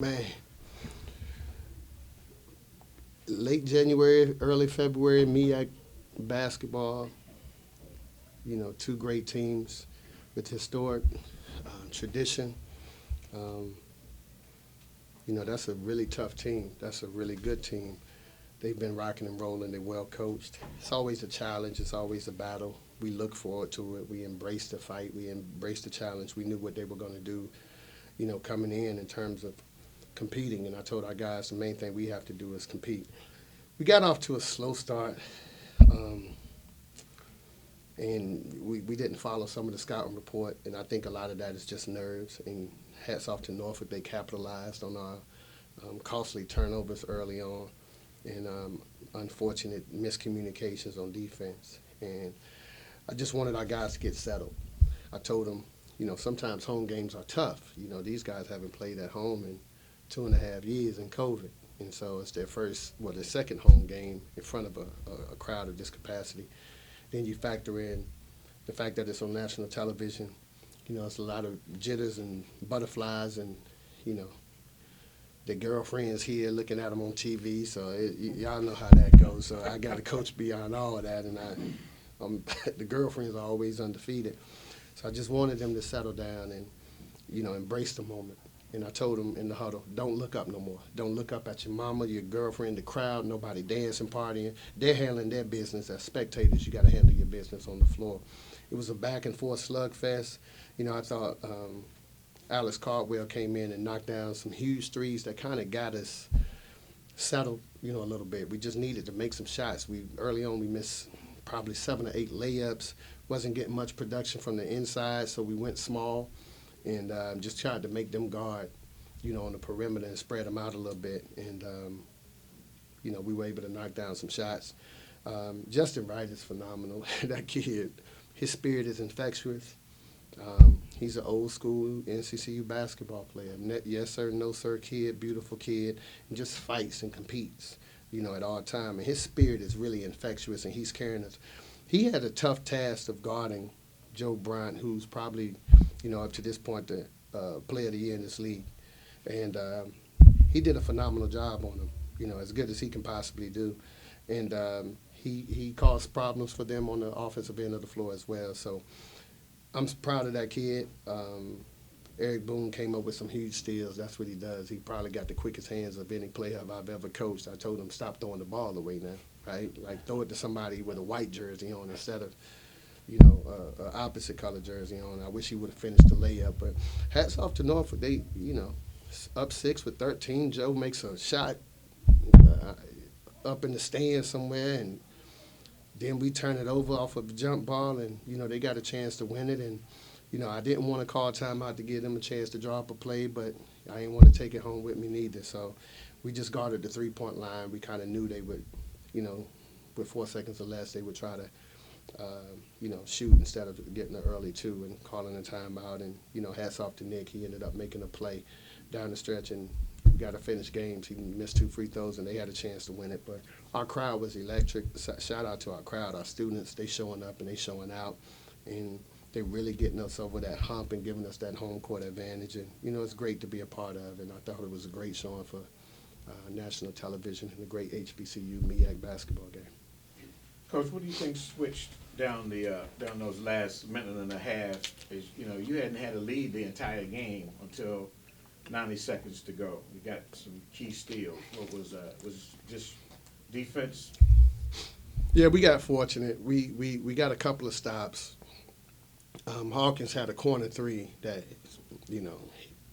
Man, late January, early February, MEAC basketball, two great teams with historic tradition. Um, that's a really tough team. That's a really good team. They've been rocking and rolling. They're well coached. It's always a challenge. It's always a battle. We look forward to it. We embrace the fight. We embrace the challenge. We knew what they were going to do, coming in terms of competing. And I told our guys the main thing we have to do is compete. We got off to a slow start, um, and we didn't follow some of the scouting report, and I think a lot of that is just nerves. And hats off to Norfolk, they capitalized on our costly turnovers early on, and unfortunate miscommunications on defense. And I just wanted our guys to get settled. I told them, sometimes home games are tough. These guys haven't played at home in 2.5 years in COVID. And so it's their second home game in front of a crowd of this capacity. Then you factor in the fact that it's on national television. It's a lot of jitters and butterflies and, the girlfriends here looking at them on TV. So y'all know how that goes. So I got to coach beyond all of that. And the girlfriends are always undefeated. So I just wanted them to settle down and, embrace the moment. And I told them in the huddle, don't look up no more. Don't look up at your mama, your girlfriend, the crowd, nobody dancing, partying. They're handling their business. As spectators, you got to handle your business on the floor. It was a back-and-forth slugfest. I thought Alex Caldwell came in and knocked down some huge threes that kind of got us settled, a little bit. We just needed to make some shots. Early on, we missed probably 7 or 8 layups. Wasn't getting much production from the inside, so we went small. And just tried to make them guard, on the perimeter and spread them out a little bit. And, we were able to knock down some shots. Justin Wright is phenomenal. That kid, his spirit is infectious. He's an old school NCCU basketball player. Yes, sir, no, sir kid, beautiful kid, and just fights and competes, at all time. And his spirit is really infectious, and he's carrying us. He had a tough task of guarding Joe Bryant, who's probably up to this point, the player of the year in this league. And he did a phenomenal job on him, as good as he can possibly do. And he caused problems for them on the offensive end of the floor as well. So I'm proud of that kid. Eric Boone came up with some huge steals. That's what he does. He probably got the quickest hands of any player I've ever coached. I told him, stop throwing the ball away now, right? Like, throw it to somebody with a white jersey on instead of opposite color jersey on. I wish he would have finished the layup. But hats off to Norfolk. They, up 6 with 13. Joe makes a shot up in the stands somewhere, and then we turn it over off of a jump ball, and, they got a chance to win it. And, I didn't want to call timeout to give them a chance to draw up a play, but I didn't want to take it home with me neither. So we just guarded the three-point line. We kind of knew they would, with 4 seconds or less, they would try to shoot instead of getting an early 2 and calling a timeout. And, hats off to Nick. He ended up making a play down the stretch, and we got to finish games. He missed 2 free throws, and they had a chance to win it. But our crowd was electric. Shout out to our crowd, our students. They showing up and they showing out, and they really getting us over that hump and giving us that home court advantage. And, it's great to be a part of, and I thought it was a great showing for national television and a great HBCU MEAC basketball game. Coach, what do you think switched down those last minute and a half? Is you hadn't had a lead the entire game until 90 seconds to go. You got some key steals. What was just defense? Yeah, we got fortunate. We got a couple of stops. Hawkins had a corner 3 that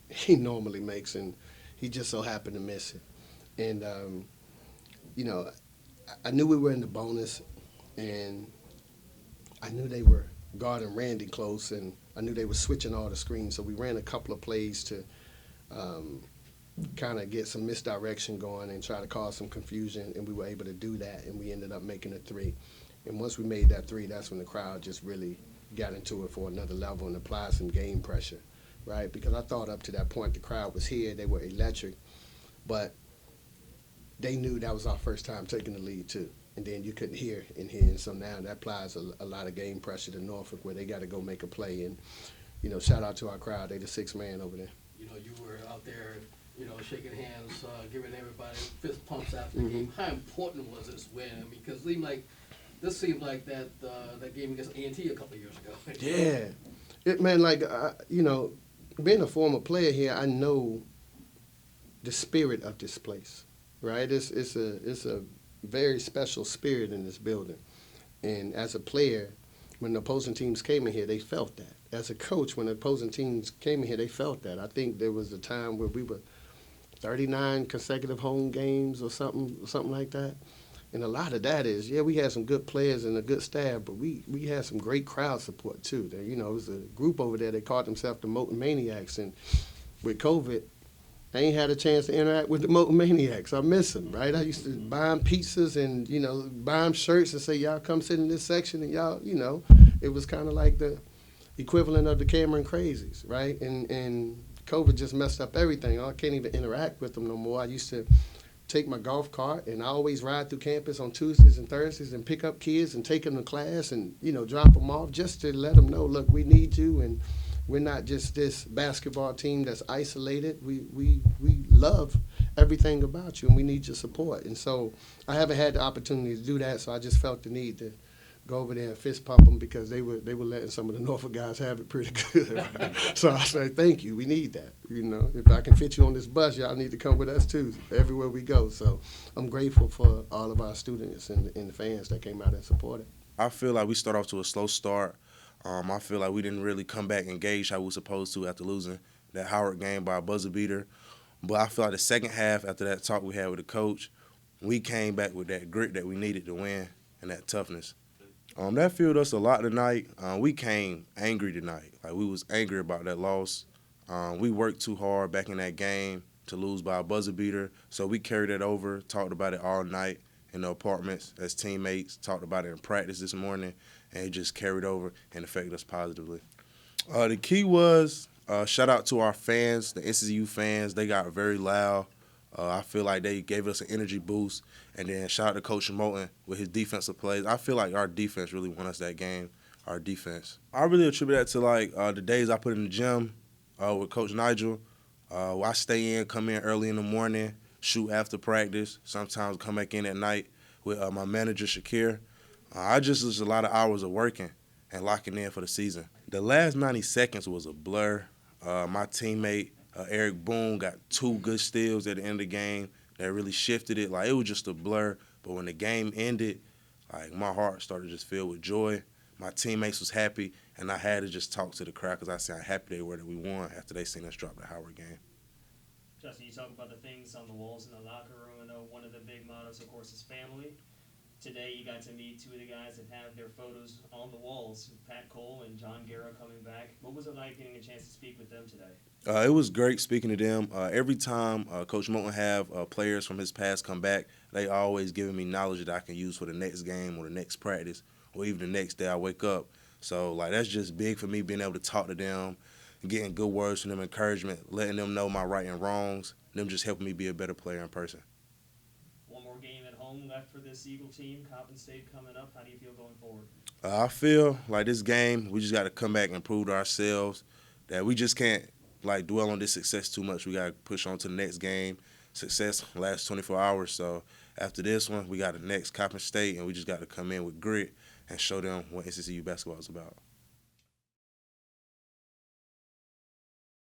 he normally makes, and he just so happened to miss it. And I knew we were in the bonus. And I knew they were guarding Randy close, and I knew they were switching all the screens. So we ran a couple of plays to kind of get some misdirection going and try to cause some confusion, and we were able to do that, and we ended up making a 3. And once we made that 3, that's when the crowd just really got into it for another level and applied some game pressure, right? Because I thought up to that point the crowd was here, they were electric, but they knew that was our first time taking the lead too. And then you couldn't hear in here. And so now that applies a lot of game pressure to Norfolk, where they got to go make a play. And, shout out to our crowd. They the 6th man over there. You were out there shaking hands, giving everybody fist pumps after the game. How important was this win? I mean, because this seemed like that game against A&T a couple of years ago. Yeah, being a former player here, I know the spirit of this place, right? It's a very special spirit in this building, and as a player, when the opposing teams came in here, they felt that. As a coach, when the opposing teams came in here, they felt that. I think there was a time where we were 39 consecutive home games or something like that. And a lot of that is, we had some good players and a good staff, but we had some great crowd support too. There, it was a group over there. They called themselves the Moton Maniacs, and with COVID, I ain't had a chance to interact with the Moton Maniacs. I miss them, right? I used to buy them pizzas and buy them shirts and say, y'all come sit in this section, and y'all, it was kind of like the equivalent of the Cameron Crazies, right? And COVID just messed up everything. I can't even interact with them no more. I used to take my golf cart, and I always ride through campus on Tuesdays and Thursdays and pick up kids and take them to class and, drop them off just to let them know, look, we need you, and we're not just this basketball team that's isolated. We love everything about you, and we need your support. And so I haven't had the opportunity to do that, so I just felt the need to go over there and fist pump them because they were letting some of the Norfolk guys have it pretty good. Right? So I said, thank you. We need that. If I can fit you on this bus, y'all need to come with us too, everywhere we go. So I'm grateful for all of our students and the fans that came out and supported. I feel like we start off to a slow start. I feel like we didn't really come back engaged how we were supposed to after losing that Howard game by a buzzer beater. But I feel like the second half, after that talk we had with the coach, we came back with that grit that we needed to win and that toughness. That fueled us a lot tonight. We came angry tonight. Like, we was angry about that loss. We worked too hard back in that game to lose by a buzzer beater. So we carried it over, talked about it all night in the apartments as teammates, talked about it in practice this morning, and it just carried over and affected us positively. The key was shout out to our fans, the NCCU fans. They got very loud. I feel like they gave us an energy boost. And then shout out to Coach Moton with his defensive plays. I feel like our defense really won us that game, our defense. I really attribute that to, the days I put in the gym with Coach Nigel. I stay in, come in early in the morning, shoot after practice, sometimes come back in at night with my manager, Shakir. Was a lot of hours of working and locking in for the season. The last 90 seconds was a blur. My teammate, Eric Boone, got 2 good steals at the end of the game that really shifted it. It was just a blur. But when the game ended, my heart started to just fill with joy. My teammates was happy, and I had to just talk to the crowd because I said how happy they were that we won after they seen us drop the Howard game. Justin, you talk about the things on the walls in the locker room. I know one of the big mottos, of course, is family. Today you got to meet 2 of the guys that have their photos on the walls, Pat Cole and John Guerra coming back. What was it like getting a chance to speak with them today? It was great speaking to them. Every time Coach Moton have players from his past come back, they always giving me knowledge that I can use for the next game or the next practice or even the next day I wake up. So, that's just big for me, being able to talk to them, getting good words from them, encouragement, letting them know my right and wrongs, them just helping me be a better player in person. One more game at home left for this Eagle team, Coppin State coming up. How do you feel going forward? I feel like this game, we just got to come back and prove to ourselves that we just can't dwell on this success too much. We got to push on to the next game. Success lasts 24 hours. So after this one, we got the next Coppin State, and we just got to come in with grit and show them what NCCU basketball is about.